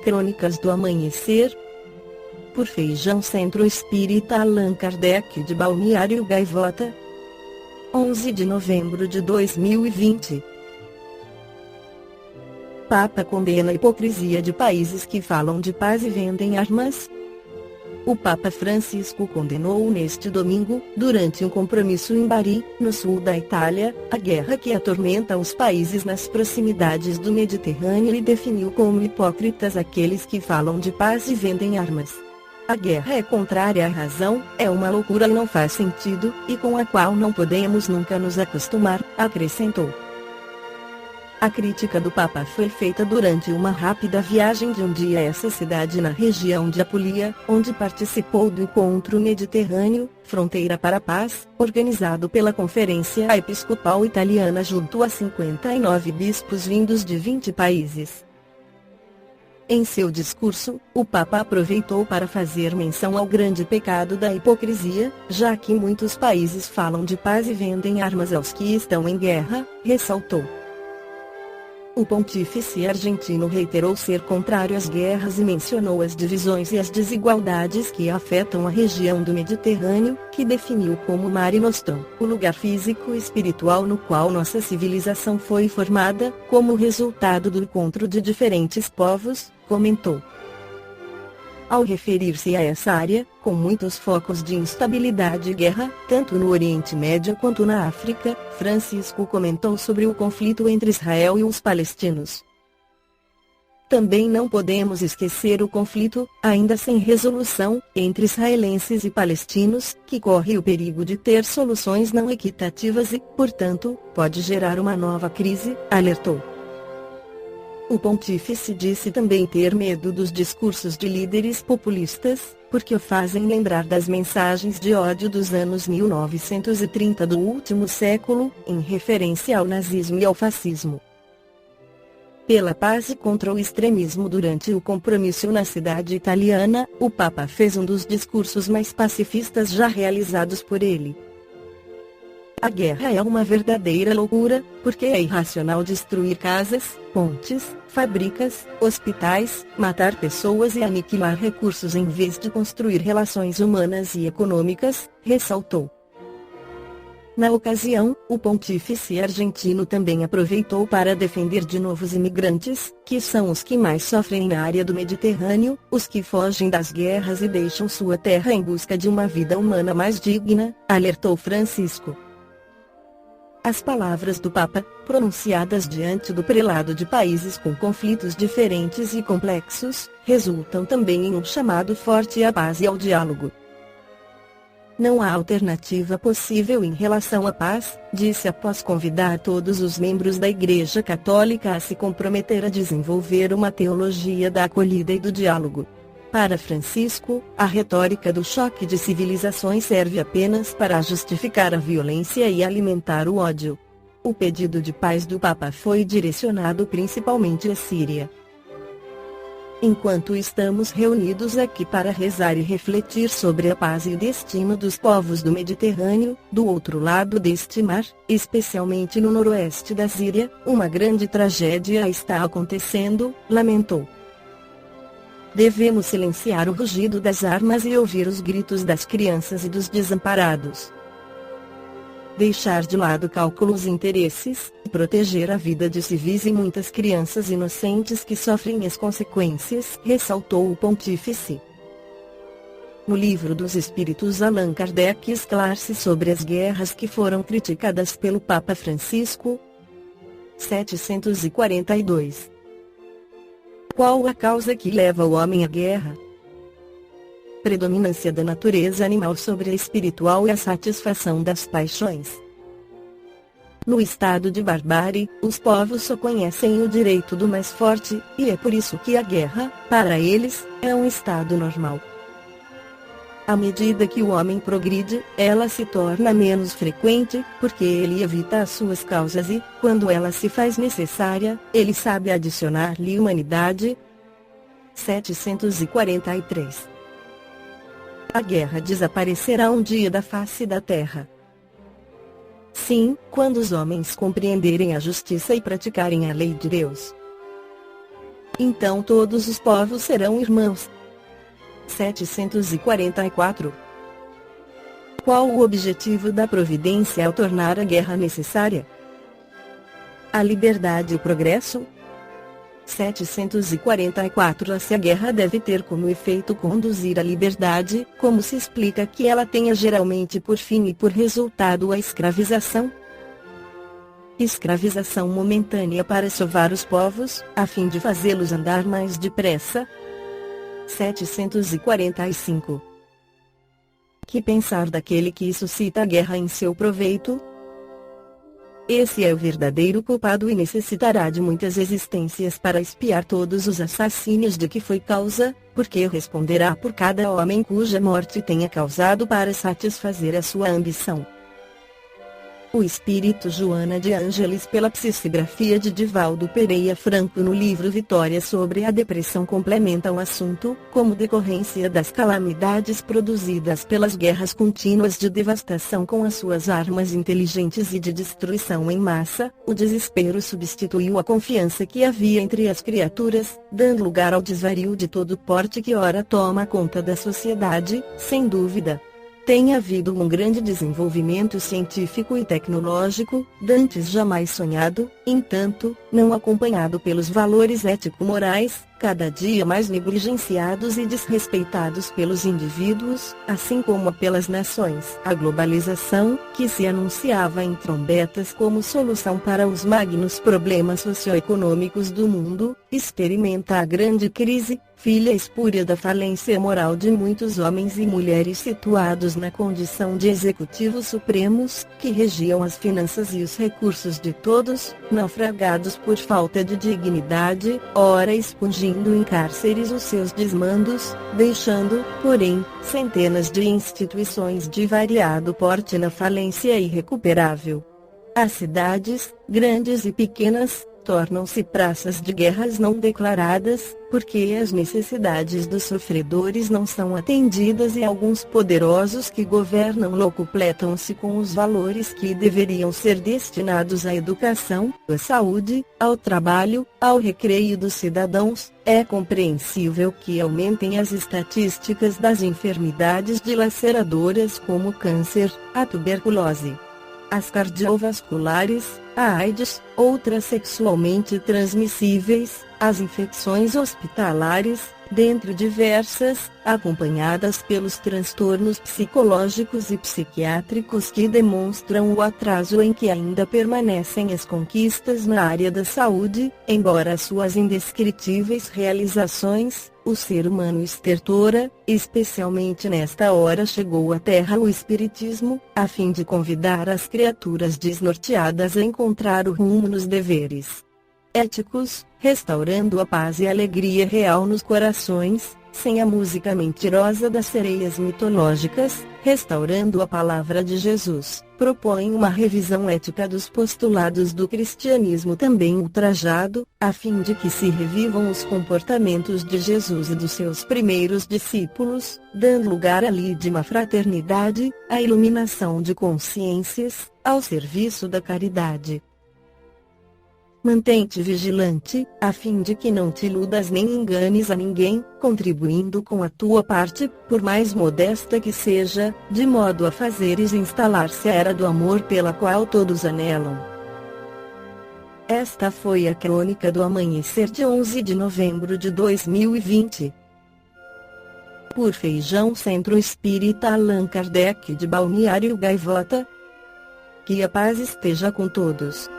Crônicas do Amanhecer, por Feijão Centro Espírita Allan Kardec de Balneário Gaivota, 11 de novembro de 2020. Papa condena a hipocrisia de países que falam de paz e vendem armas. O Papa Francisco condenou neste domingo, durante um compromisso em Bari, no sul da Itália, a guerra que atormenta os países nas proximidades do Mediterrâneo e definiu como hipócritas aqueles que falam de paz e vendem armas. A guerra é contrária à razão, é uma loucura e não faz sentido, e com a qual não podemos nunca nos acostumar, acrescentou. A crítica do Papa foi feita durante uma rápida viagem de um dia a essa cidade na região de Apulia, onde participou do Encontro Mediterrâneo, Fronteira para a Paz, organizado pela Conferência Episcopal Italiana junto a 59 bispos vindos de 20 países. Em seu discurso, o Papa aproveitou para fazer menção ao grande pecado da hipocrisia, já que muitos países falam de paz e vendem armas aos que estão em guerra, ressaltou. O pontífice argentino reiterou ser contrário às guerras e mencionou as divisões e as desigualdades que afetam a região do Mediterrâneo, que definiu como Mare Nostrum, o lugar físico e espiritual no qual nossa civilização foi formada, como resultado do encontro de diferentes povos, comentou. Ao referir-se a essa área, com muitos focos de instabilidade e guerra, tanto no Oriente Médio quanto na África, Francisco comentou sobre o conflito entre Israel e os palestinos. Também não podemos esquecer o conflito, ainda sem resolução, entre israelenses e palestinos, que corre o perigo de ter soluções não equitativas e, portanto, pode gerar uma nova crise, alertou. O pontífice disse também ter medo dos discursos de líderes populistas, porque o fazem lembrar das mensagens de ódio dos anos 1930 do último século, em referência ao nazismo e ao fascismo. Pela paz e contra o extremismo. Durante o compromisso na cidade italiana, o Papa fez um dos discursos mais pacifistas já realizados por ele. A guerra é uma verdadeira loucura, porque é irracional destruir casas, pontes, fábricas, hospitais, matar pessoas e aniquilar recursos em vez de construir relações humanas e econômicas, ressaltou. Na ocasião, o pontífice argentino também aproveitou para defender de novo os imigrantes, que são os que mais sofrem na área do Mediterrâneo, os que fogem das guerras e deixam sua terra em busca de uma vida humana mais digna, alertou Francisco. As palavras do Papa, pronunciadas diante do prelado de países com conflitos diferentes e complexos, resultam também em um chamado forte à paz e ao diálogo. Não há alternativa possível em relação à paz, disse após convidar todos os membros da Igreja Católica a se comprometer a desenvolver uma teologia da acolhida e do diálogo. Para Francisco, a retórica do choque de civilizações serve apenas para justificar a violência e alimentar o ódio. O pedido de paz do Papa foi direcionado principalmente à Síria. Enquanto estamos reunidos aqui para rezar e refletir sobre a paz e o destino dos povos do Mediterrâneo, do outro lado deste mar, especialmente no noroeste da Síria, uma grande tragédia está acontecendo, lamentou. Devemos silenciar o rugido das armas e ouvir os gritos das crianças e dos desamparados. Deixar de lado cálculos e interesses, e proteger a vida de civis e muitas crianças inocentes que sofrem as consequências, ressaltou o pontífice. No Livro dos Espíritos, Allan Kardec esclarece sobre as guerras que foram criticadas pelo Papa Francisco. 742. Qual a causa que leva o homem à guerra? Predominância da natureza animal sobre a espiritual e a satisfação das paixões. No estado de barbárie, os povos só conhecem o direito do mais forte, e é por isso que a guerra, para eles, é um estado normal. À medida que o homem progride, ela se torna menos frequente, porque ele evita as suas causas e, quando ela se faz necessária, ele sabe adicionar-lhe humanidade. 743. A guerra desaparecerá um dia da face da terra. Sim, quando os homens compreenderem a justiça e praticarem a lei de Deus. então todos os povos serão irmãos. 744. Qual o objetivo da providência ao tornar a guerra necessária? A liberdade e o progresso? 744. Se a guerra deve ter como efeito conduzir à liberdade, como se explica que ela tenha geralmente por fim e por resultado a escravização? Escravização momentânea para sovar os povos, a fim de fazê-los andar mais depressa? 745. Que pensar daquele que suscita a guerra em seu proveito? Esse é o verdadeiro culpado e necessitará de muitas existências para expiar todos os assassínios de que foi causa, porque responderá por cada homem cuja morte tenha causado para satisfazer a sua ambição. O espírito Joana de Ângeles pela psicografia de Divaldo Pereira Franco no livro Vitória sobre a Depressão complementa o assunto, como decorrência das calamidades produzidas pelas guerras contínuas de devastação com as suas armas inteligentes e de destruição em massa, o desespero substituiu a confiança que havia entre as criaturas, dando lugar ao desvario de todo porte que ora toma conta da sociedade, sem dúvida. Tem havido um grande desenvolvimento científico e tecnológico, dantes jamais sonhado, entanto, não acompanhado pelos valores ético-morais, cada dia mais negligenciados e desrespeitados pelos indivíduos, assim como pelas nações. A globalização, que se anunciava em trombetas como solução para os magnos problemas socioeconômicos do mundo, experimenta a grande crise, filha espúria da falência moral de muitos homens e mulheres situados na condição de executivos supremos, que regiam as finanças e os recursos de todos, naufragados por falta de dignidade, ora expungindo em cárceres os seus desmandos, deixando, porém, centenas de instituições de variado porte na falência irrecuperável. As cidades, grandes e pequenas, tornam-se praças de guerras não declaradas, porque as necessidades dos sofredores não são atendidas e alguns poderosos que governam locupletam-se com os valores que deveriam ser destinados à educação, à saúde, ao trabalho, ao recreio dos cidadãos. É compreensível que aumentem as estatísticas das enfermidades dilaceradoras como o câncer, a tuberculose, as cardiovasculares, a AIDS, outras sexualmente transmissíveis, as infecções hospitalares, dentre diversas, acompanhadas pelos transtornos psicológicos e psiquiátricos que demonstram o atraso em que ainda permanecem as conquistas na área da saúde, embora suas indescritíveis realizações. O ser humano estertora, especialmente nesta hora chegou à Terra o Espiritismo, a fim de convidar as criaturas desnorteadas a encontrar o rumo nos deveres éticos, restaurando a paz e a alegria real nos corações, sem a música mentirosa das sereias mitológicas, restaurando a palavra de Jesus. Propõe uma revisão ética dos postulados do cristianismo também ultrajado, a fim de que se revivam os comportamentos de Jesus e dos seus primeiros discípulos, dando lugar à lídima fraternidade, à iluminação de consciências, ao serviço da caridade. Mantém-te vigilante, a fim de que não te iludas nem enganes a ninguém, contribuindo com a tua parte, por mais modesta que seja, de modo a fazeres instalar-se a era do amor pela qual todos anelam. Esta foi a crônica do amanhecer de 11 de novembro de 2020. Por Feijão Centro Espírita Allan Kardec de Balneário Gaivota. Que a paz esteja com todos.